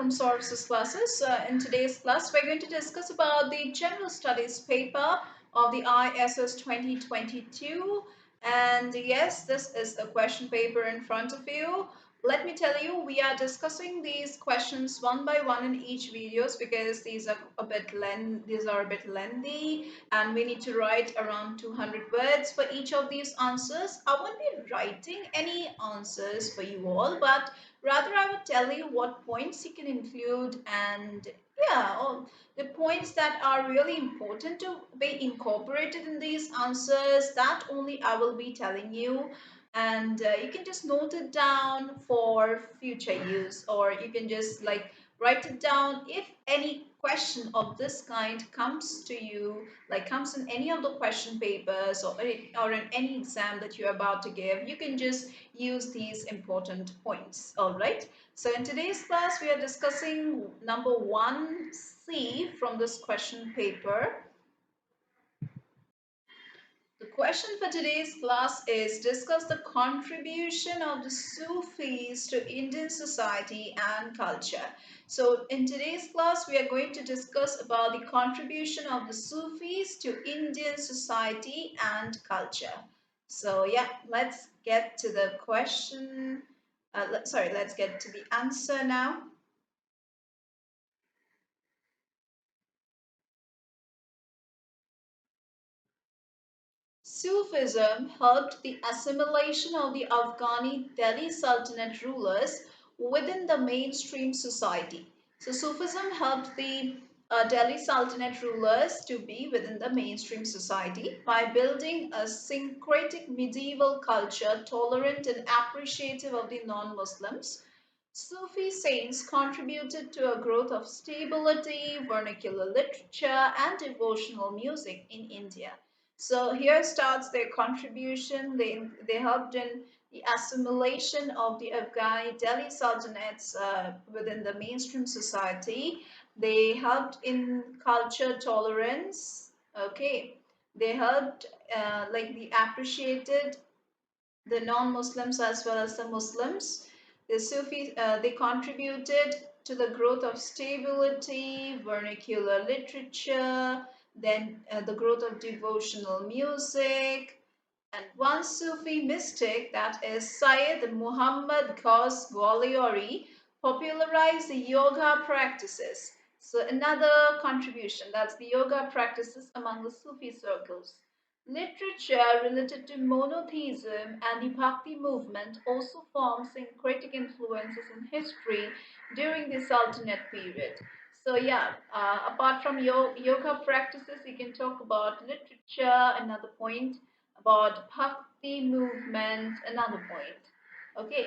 welcome Sources classes. In today's class, we're going to discuss about the General Studies paper of the ISS 2022. And yes, this is the question paper in front of you. Let me tell you, we are discussing these questions one by one in each videos because these are a bit lengthy, and we need to write around 200 words for each of these answers. I won't be writing any answers for you all, but rather, I would tell you what points you can include, and yeah, all the points that are really important to be incorporated in these answers, that only I will be telling you. And you can just note it down for future use, or you can just like write it down if any question of this kind comes to you, like comes in any of the question papers, or in any exam that you're about to give. You can just use these important points. All right. So in today's class, we are discussing number 1C from this question paper. The question for today's class is discuss the contribution of the Sufis to Indian society and culture. So in today's class, we are going to discuss about the contribution of the Sufis to Indian society and culture. So yeah, let's get to the question. Let's get to the answer now. Sufism helped the assimilation of the Afghani Delhi Sultanate rulers within the mainstream society. So, Sufism helped the Delhi Sultanate rulers to be within the mainstream society by building a syncretic medieval culture tolerant and appreciative of the non Muslims. Sufi saints contributed to a growth of stability, vernacular literature, and devotional music in India. So here starts their contribution. They helped in the assimilation of the Afghani Delhi Sultanates within the mainstream society. They helped in culture tolerance. Okay, they helped like they appreciated the non-Muslims as well as the Muslims. The Sufis they contributed to the growth of stability, vernacular literature, then the growth of devotional music. And one Sufi mystic, that is Syed Muhammad Ghaus Gwaliori, popularized the yoga practices. So another contribution, that's the yoga practices among the Sufi circles. Literature related to monotheism and the Bhakti movement also formed syncretic influences in history during the Sultanate period. So yeah, apart from yoga practices, you can talk about literature, another point, about Bhakti movement, another point. Okay,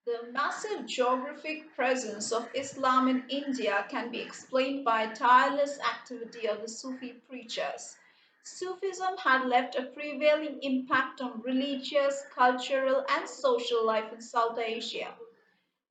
the massive geographic presence of Islam in India can be explained by tireless activity of the Sufi preachers. Sufism had left a prevailing impact on religious, cultural, and social life in South Asia.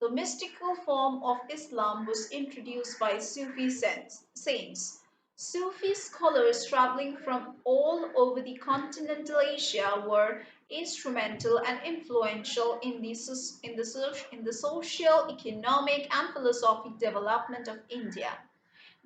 The mystical form of Islam was introduced by Sufi saints. Sufi scholars traveling from all over the continental Asia were instrumental and influential in the social, economic, and philosophic development of India.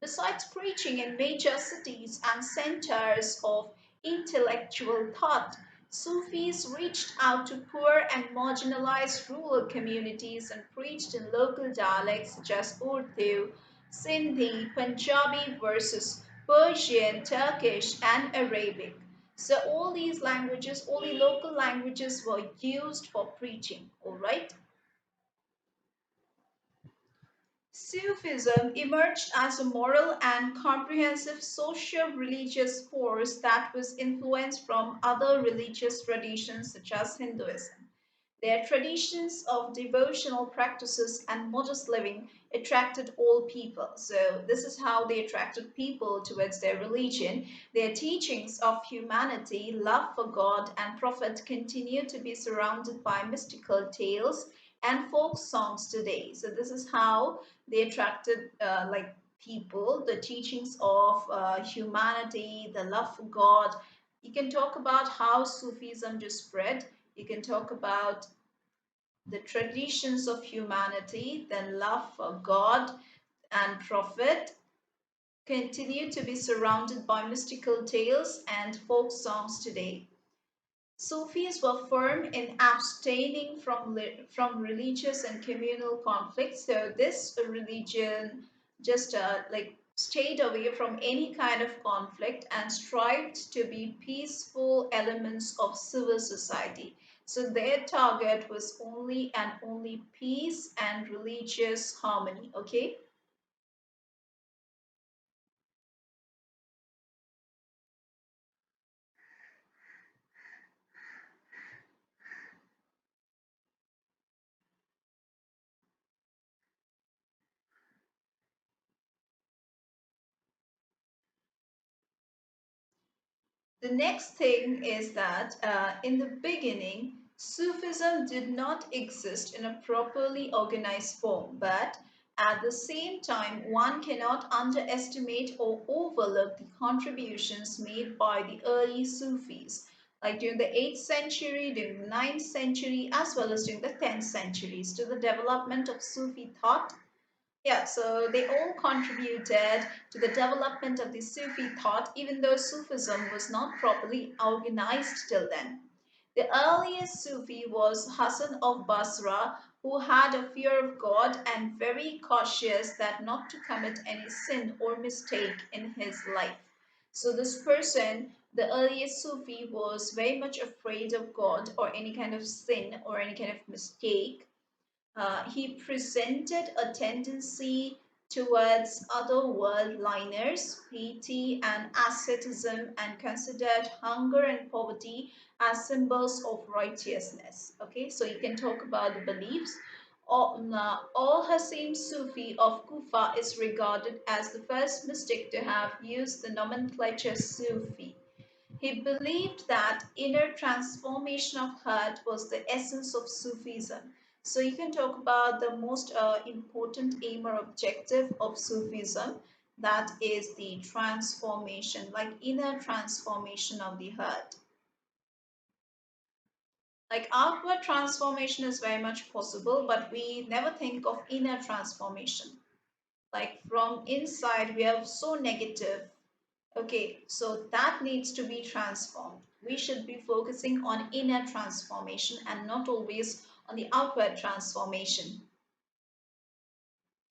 Besides preaching in major cities and centers of intellectual thought, Sufis reached out to poor and marginalized rural communities and preached in local dialects such as Urdu, Sindhi, Punjabi versus Persian, Turkish, and Arabic. So all these languages, all the local languages were used for preaching, all right? Sufism emerged as a moral and comprehensive socio-religious force that was influenced from other religious traditions such as Hinduism. Their traditions of devotional practices and modest living attracted all people. So, this is how they attracted people towards their religion. Their teachings of humanity, love for God, and Prophet continue to be surrounded by mystical tales and folk songs today. So, this is how they attracted like people, the teachings of humanity, the love for God. You can talk about how Sufism just spread. You can talk about the traditions of humanity, then love for God and prophet, continue to be surrounded by mystical tales and folk songs today. Sufis were firm in abstaining from religious and communal conflicts. So this religion just like stayed away from any kind of conflict and strived to be peaceful elements of civil society. So their target was only and only peace and religious harmony. Okay. The next thing is that in the beginning, Sufism did not exist in a properly organized form, but at the same time, one cannot underestimate or overlook the contributions made by the early Sufis, like during the 8th century, during the 9th century, as well as during the 10th centuries, to the development of Sufi thought. Yeah, so they all contributed to the development of the Sufi thought, even though Sufism was not properly organized till then. The earliest Sufi was Hassan of Basra, who had a fear of God and very cautious that not to commit any sin or mistake in his life. So this person, the earliest Sufi, was very much afraid of God or any kind of sin or any kind of mistake. He presented a tendency towards other worldliness, piety, and asceticism, and considered hunger and poverty as symbols of righteousness. Okay, so you can talk about the beliefs. Al Hasim Sufi of Kufa is regarded as the first mystic to have used the nomenclature Sufi. He believed that inner transformation of heart was the essence of Sufism. So you can talk about the most important aim or objective of Sufism, that is the transformation, like inner transformation of the heart. Like outward transformation is very much possible, but we never think of inner transformation. Like from inside, we are so negative. Okay, so that needs to be transformed. We should be focusing on inner transformation and not always on the outward transformation.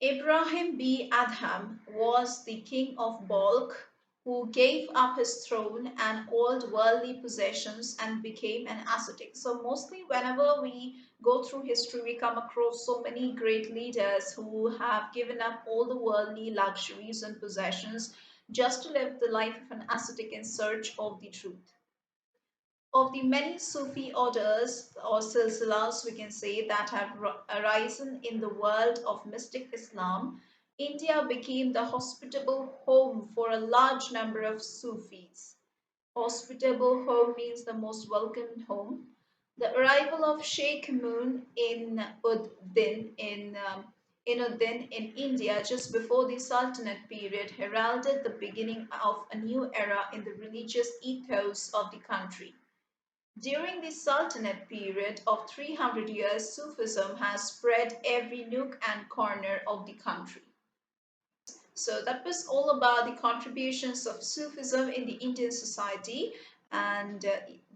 Ibrahim B. Adham was the king of Balkh who gave up his throne and all worldly possessions and became an ascetic. So, mostly, whenever we go through history, we come across so many great leaders who have given up all the worldly luxuries and possessions just to live the life of an ascetic in search of the truth. Of the many Sufi orders or silsilas, we can say, that have arisen in the world of mystic Islam, India became the hospitable home for a large number of Sufis. Hospitable home means the most welcomed home. The arrival of Sheikh Moon in Uddin in India just before the Sultanate period heralded the beginning of a new era in the religious ethos of the country. During the Sultanate period of 300 years, Sufism has spread every nook and corner of the country. So that was all about the contributions of Sufism in the Indian society. And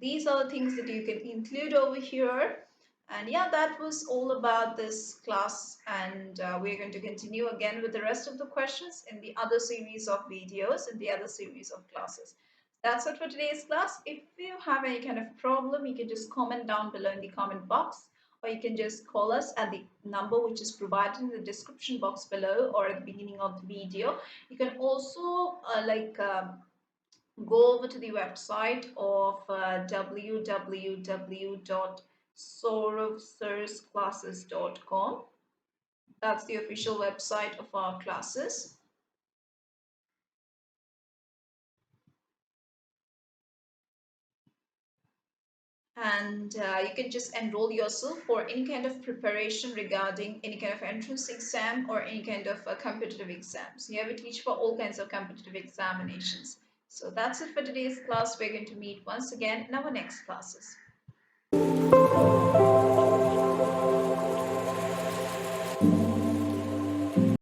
these are the things that you can include over here. And yeah, that was all about this class. And we're going to continue again with the rest of the questions in the other series of videos, in the other series of classes. That's it for today's class. If you have any kind of problem, you can just comment down below in the comment box, or you can just call us at the number which is provided in the description box below or at the beginning of the video. You can also go over to the website of www.sauravsirsclasses.com. That's the official website of our classes. And you can just enroll yourself for any kind of preparation regarding any kind of entrance exam or any kind of competitive exams. Here we teach for all kinds of competitive examinations. So that's it for today's class. We're going to meet once again in our next classes.